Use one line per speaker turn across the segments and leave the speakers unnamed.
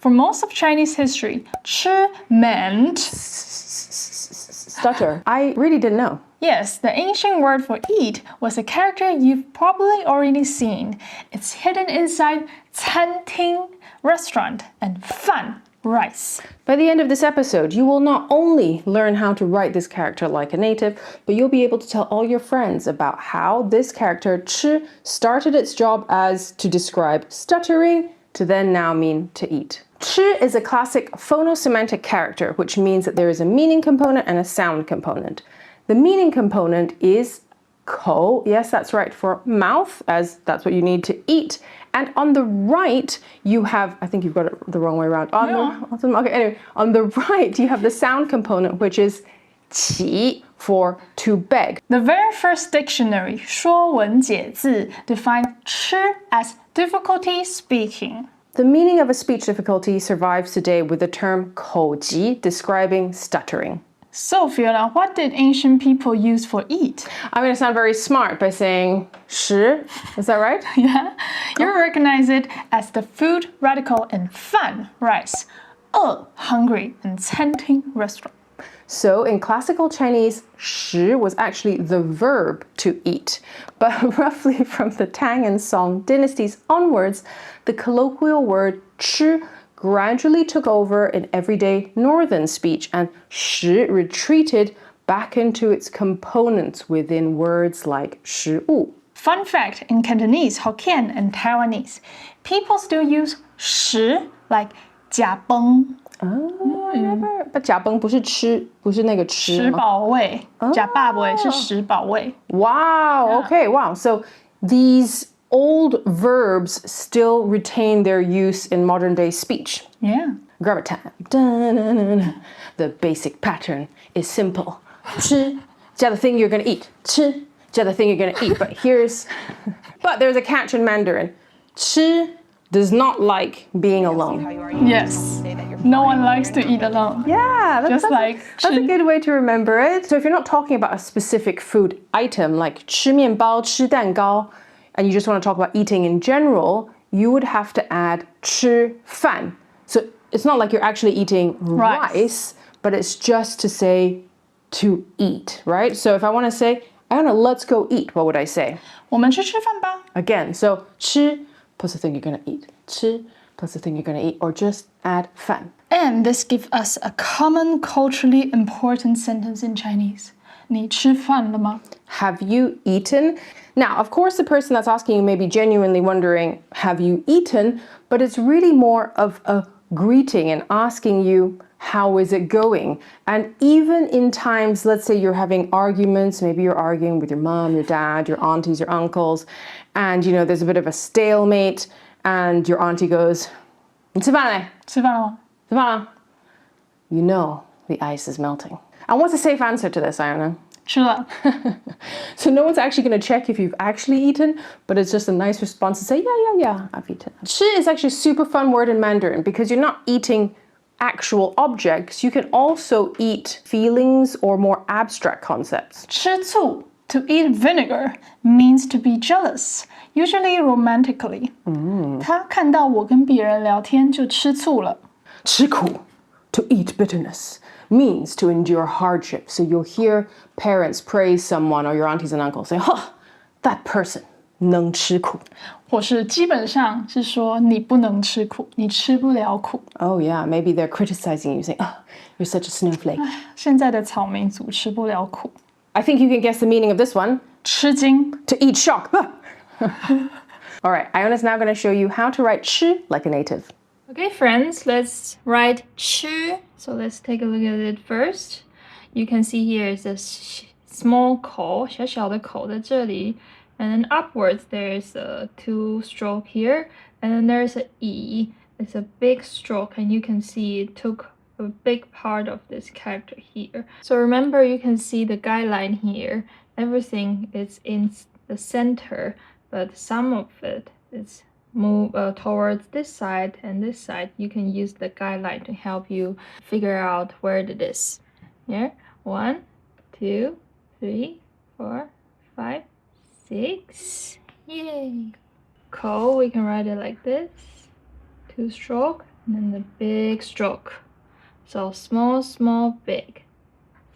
For most of Chinese history, 吃 meant
Stutter. I really didn't know.
Yes, the ancient word for eat was a character you've probably already seen. It's hidden inside 餐厅 restaurant and 饭 rice.
By the end of this episode, you will not only learn how to write this character like a native, but you'll be able to tell all your friends about how this character 吃 started its job as to describe stuttering to then now mean to eat. 吃 is a classic phonosemantic character, which means that there is a meaning component and a sound component. The meaning component is 口, yes, that's right, for mouth, as that's what you need to eat. And on the right, you have, I think you've got it the wrong way around. Okay, anyway, on the right, you have the sound component, which is 起 for to beg.
The very first dictionary, 说文解字, defined 吃 as difficulty speaking.
The meaning of a speech difficulty survives today with the term 口疾, describing stuttering.
So, Fiona, what did ancient people use for eat?
I'm going to sound very smart by saying 食. Is that right?
Yeah. You recognize it as the food radical in 饭 rice, 饿 hungry, and 餐厅 restaurant.
So in classical Chinese, 食 was actually the verb to eat. But roughly from the Tang and Song dynasties onwards, the colloquial word 吃 gradually took over in everyday northern speech, and 食 retreated back into its components within words like 食物.
Fun fact, in Cantonese, Hokkien, and Taiwanese, people still use 食 like 甲崩.
Oh, I never. But 甲崩不是吃，不是那个吃吗？
食饱味，假爸味是食饱味.
Wow, okay, wow. So these old verbs still retain their use in modern day speech.
Yeah.
Grammar time. Da-na-na-na. The basic pattern is simple. 吃 加 the thing you're going to eat. 吃 加 the thing you're going to eat. But there's a catch in Mandarin. 吃 does not like being alone.
Yes. No one likes to eat alone.
Yeah, that's a good way to remember it. So if you're not talking about a specific food item like 吃面包, 吃蛋糕, and you just want to talk about eating in general, you would have to add 吃饭. So it's not like you're actually eating rice, but it's just to say to eat, right? So if I want to say, I want to let's go eat, what would I say?
我们去吃饭吧.
Again, so 吃 plus the thing you're going to eat. 吃 plus the thing you're going to eat, or just add 饭.
And this gives us a common culturally important sentence in Chinese. 你吃饭了吗?
Have you eaten? Now, of course, the person that's asking you may be genuinely wondering, have you eaten? But it's really more of a greeting and asking you, how is it going? And even in times, let's say you're having arguments, maybe you're arguing with your mom, your dad, your aunties, your uncles, and you know, there's a bit of a stalemate, and your auntie goes, 你吃饭了？
吃饭了吗？
吃饭了? You know the ice is melting. And what's a safe answer to this, Iona?
吃了.
So no one's actually going to check if you've actually eaten, but it's just a nice response to say, yeah, I've eaten. 吃 is actually a super fun word in Mandarin because you're not eating actual objects. You can also eat feelings or more abstract concepts.
吃醋, to eat vinegar, means to be jealous, usually romantically. 他看到我跟别人聊天就吃醋了.
吃苦, to eat bitterness, means to endure hardship. So you'll hear parents praise someone or your aunties and uncles say, that person 能吃苦.
或是基本上是说你不能吃苦，你吃不了苦.
Oh yeah, maybe they're criticizing you, saying, you're such a snowflake.
现在的草莓族吃不了苦.
I think you can guess the meaning of this one.
吃惊.
To eat shock. All right, Iona's now going to show you how to write 吃 like a native.
Okay, friends, let's write 吃. So let's take a look at it first. You can see here is a small 口，小小的口在这里. And then upwards, there's a 2 stroke here. And then there's a E. It's a big stroke, and you can see it took a big part of this character here. So remember, you can see the guideline here. Everything is in the center, but some of it is move towards this side and this side. You can use the guideline to help you figure out where it is. Here, 1, 2, 3, 4, 5, 6. Yay! Ko, we can write it like this. 2 stroke. and then the big stroke. So small, small, big.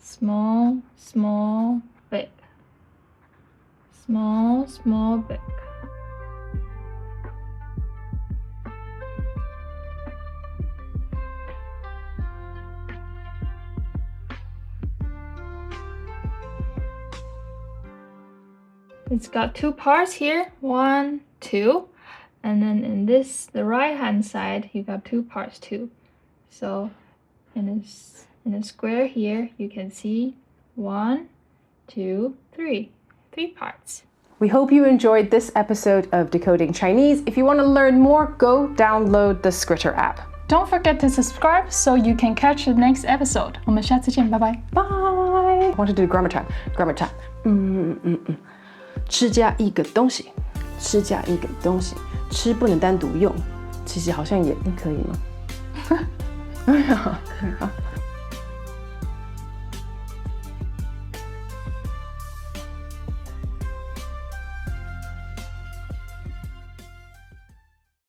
Small, small, big. Small, small, big. It's got two parts here, 1, 2, and then in this, the right hand side, you got two parts too. So in a square here, you can see 1, 2, 3, 3 parts.
We hope you enjoyed this episode of Decoding Chinese. If you want to learn more, go download the Skritter app.
Don't forget to subscribe so you can catch the next episode. 我们下次见，拜拜。
Bye. I want to do grammar time. Grammar time. 吃加一个东西，吃加一个东西，吃不能单独用，其实好像也可以吗？